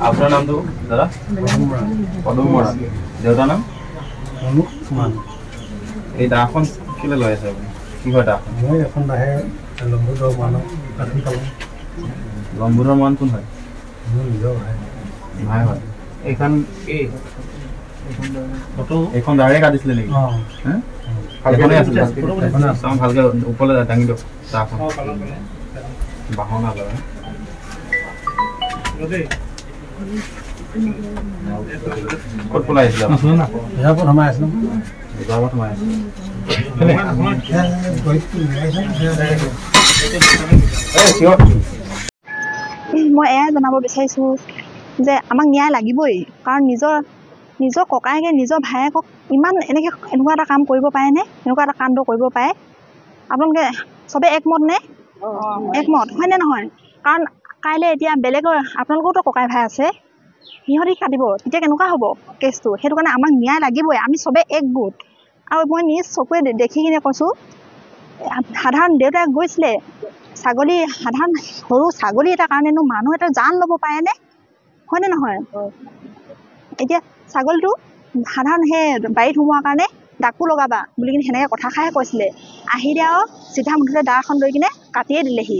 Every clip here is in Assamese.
আপনাৰ নাম তো দাদা পদম বৰা দেউতাৰ নাম এই দাখন কেলে লৈ আছে আপুনি কি হয় দাখন মই এখন দাহে লম্বুদৰ মানুহ কাটি পালোঁ লম্বুদৰ মান কোন হয় মোৰ নিজৰ ভাই হয় এইখন এই এখন দাৰে কাটিছিলে নেকি ভালখনে আছিলে ভালকে ওপৰলৈ দাঙি দিয়ক দাখন বাহন আছিলে ক'ত পলাই আছিলে ইয়াৰ সোমাই আছিলোঁ সোমাই মই এয়াই জনাব বিচাৰিছোঁ যে আমাক ন্যায় লাগিবই কাৰণ নিজৰ ককায়েকে নিজৰ ভায়েকক ইমান এনেকুৱা এটা কাম কৰিব পাৰেনে এনেকুৱা এটা কাণ্ড কৰিব পাৰে আপোনালোকে চবেই একমত নে একমত হয়নে নহয় কাৰণ কাইলৈ এতিয়া বেলেগৰ আপোনালোকৰতো ককাই ভাই আছে সিহঁতি কাটিব তেতিয়া কেনেকুৱা হ'ব কেছটো সেইটো কাৰণে আমাক ন্যায় লাগিবই আমি চবেই একগোট আৰু মই নিজ চকুৱে দেখি কিনে কৈছোঁ সাধাৰণ দেউতাই গৈছিলে ছাগলী সাধাৰণ সৰু ছাগলী এটাৰ কাৰণেনো মানুহ এটা জান ল'ব পাৰেনে হয়নে নহয় এতিয়া ছাগলীটো সাধাৰণ সেই বাৰীত সোমোৱাৰ কাৰণে ডাকো লগাবা বুলি কিনে সেনেকৈ কথা খাইহে কৈছিলে আহিলে আৰু চিধা মুঠতে দা এখন লৈ কিনে কাটিয়ে দিলেহি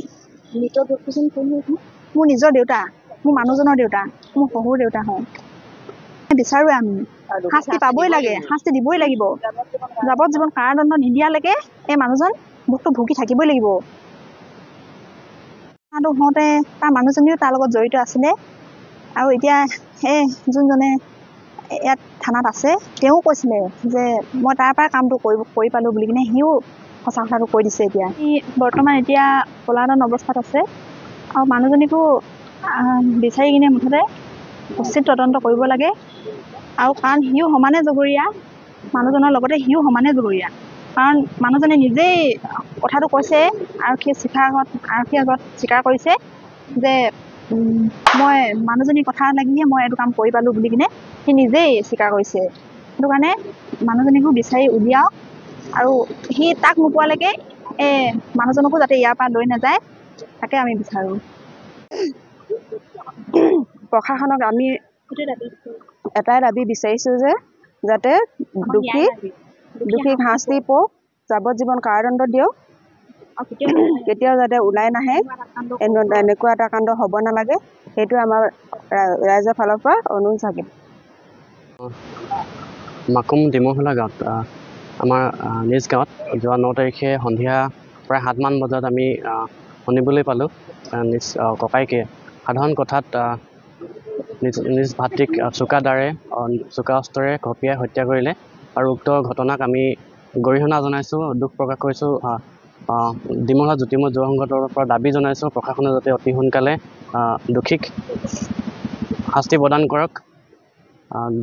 মোৰ নিজৰ দেউতা মোৰ মানুহজনৰ দেউতা মোৰ শহুৰ দেউতা হয় বিচাৰোঁ আমি শাস্তি পাবই লাগে শাস্তি দিবই লাগিব যাৱজ্জীৱন কাৰাদণ্ড নিদিয়ালৈকে এই মানুহজন ভোকটো ভুগি থাকিবই লাগিব হওঁতে তাৰ মানুহজনীও তাৰ লগত জড়িত আছিলে আৰু এতিয়া সেই যোনজনে ইয়াত থানাত আছে তেওঁ কৈছিলে যে মই তাৰ পৰাই কামটো কৰি পালোঁ বুলি কিনে সিও সঁচা কথাটো কৈ দিছে এতিয়া সি বৰ্তমান এতিয়া পলায়ন অৱস্থাত আছে আৰু মানুহজনীকো বিচাৰি কিনে মুঠতে উচিত তদন্ত কৰিব লাগে আৰু কাৰণ সিও সমানে জগৰীয়া মানুহজনৰ লগতে সিও সমানে জগৰীয়া কাৰণ মানুহজনে নিজেই কথাটো কৈছে আৰক্ষীৰ আগত স্বীকাৰ কৰিছে যে মই মানুহজনীৰ কথা লাগিহে মই এইটো কাম কৰি পালোঁ বুলি কিনে সি নিজেই স্বীকাৰ কৰিছে সেইটো কাৰণে মানুহজনীকো বিচাৰি উলিয়াওক আৰু সি তাক নোপোৱালৈকে মানুহজনকো যাতে ইয়াৰ পৰা লৈ নাযায় তাকে আমি বিচাৰোঁ প্ৰশাসনক আমি এটাই দাবী বিচাৰিছোঁ যে যাতে দোষীক শাস্তি পাওক যাৱজ্জীৱন কাৰাদণ্ড দিয়ক কেতিয়াও যাতে ওলাই নাহে এনেকুৱা এটা কাণ্ড হ'ব নালাগে সেইটোৱে আমাৰ ৰাইজৰ ফালৰ পৰা অনুৰোধ থাকিব মাকুম ডিমহলা গাঁৱত আমাৰ নিজ গাঁৱত যোৱা 9 তাৰিখে সন্ধিয়া প্ৰায় 7মান বজাত আমি শুনিবলৈ পালোঁ নিজ ককাইকে সাধাৰণ কথাত নিজ ভাতৃক চোকা অস্ত্ৰৰে কঁপিয়াই হত্যা কৰিলে আৰু উক্ত ঘটনাক আমি গৰিহণা জনাইছোঁ দুখ প্ৰকাশ কৰিছোঁ ডিমহলা জ্যোতিময় যুৱ সংঘৰ পৰা দাবী জনাইছোঁ প্ৰশাসনে যাতে অতি সোনকালে দোষীক শাস্তি প্ৰদান কৰক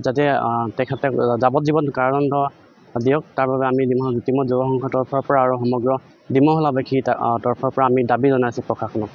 যাতে তেখেতে যাৱজ্জীৱন কাৰাদণ্ড দিয়ক তাৰ বাবে আমি ডিমহলা জ্যোতিময় যুৱ সংঘৰ তৰফৰ পৰা আৰু সমগ্ৰ ডিমহলাবাসীৰ তৰফৰ পৰা আমি দাবী জনাইছোঁ প্ৰশাসনক